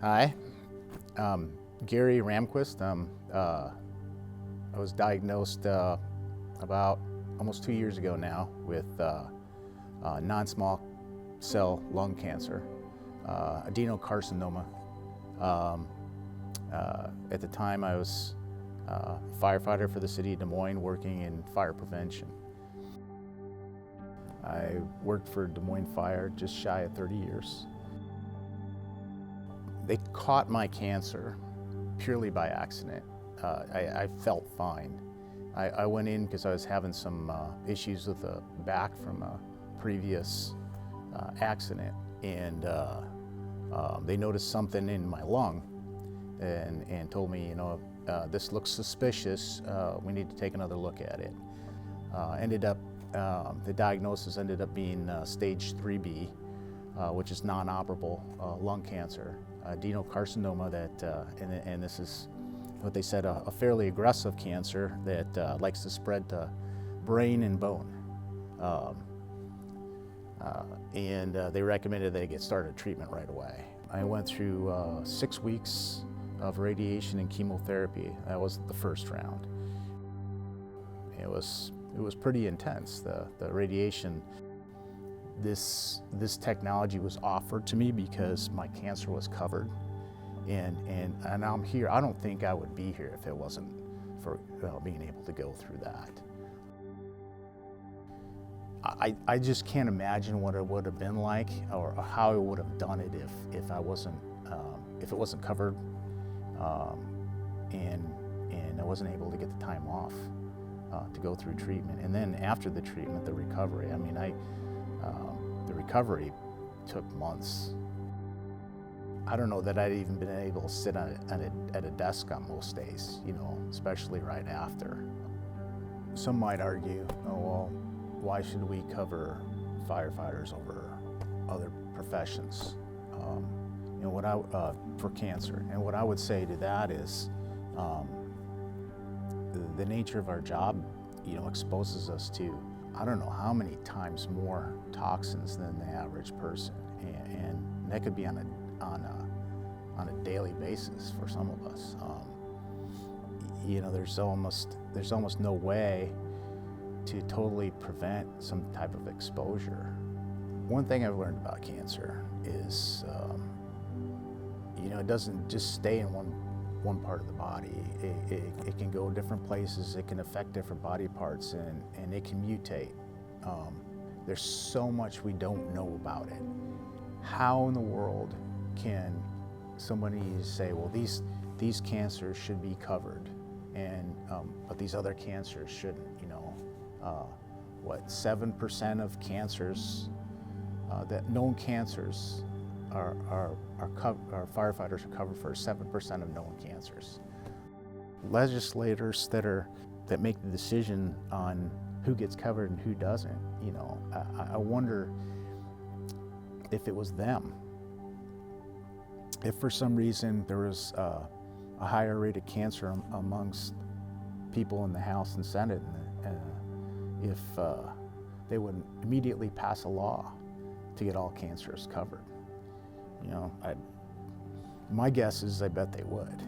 Hi, Gary Ramquist. I was diagnosed about almost 2 years ago now with non-small cell lung cancer, adenocarcinoma. At the time, I was a firefighter for the city of Des Moines working in fire prevention. I worked for Des Moines Fire just shy of 30 years. They caught my cancer purely by accident. I felt fine. I went in because I was having some issues with the back from a previous accident, and they noticed something in my lung and told me, this looks suspicious, we need to take another look at it. The diagnosis ended up being stage 3B, which is non-operable lung cancer, adenocarcinoma, and this is what they said, a fairly aggressive cancer that likes to spread to brain and bone. They recommended that I get started treatment right away. I went through 6 weeks of radiation and chemotherapy. That was the first round. It was pretty intense. The radiation, this technology was offered to me because my cancer was covered, and I'm here. I don't think I would be here if it wasn't for being able to go through that. I just can't imagine what it would have been like, or how I would have done it if it wasn't covered, and I wasn't able to get the time off to go through treatment. And then after the treatment, the recovery. I mean, the recovery took months. I don't know that I'd even been able to sit at a desk on most days, especially right after. Some might argue, oh, well, why should we cover firefighters over other professions? For cancer. And what I would say to that is, the nature of our job, exposes us to, I don't know how many times more toxins than the average person, and that could be on a daily basis for some of us. There's almost no way to totally prevent some type of exposure. One thing I've learned about cancer is, it doesn't just stay in one part of the body. It can go different places. It can affect different body parts, and it can mutate. There's so much we don't know about it. How in the world can somebody say, well, these cancers should be covered, but these other cancers shouldn't? 7% of cancers, that known cancers, our firefighters are covered for 7% of known cancers. Legislators that make the decision on who gets covered and who doesn't, I wonder if it was them. If for some reason there was a higher rate of cancer amongst people in the House and Senate, if they would immediately pass a law to get all cancers covered. My guess is I bet they would.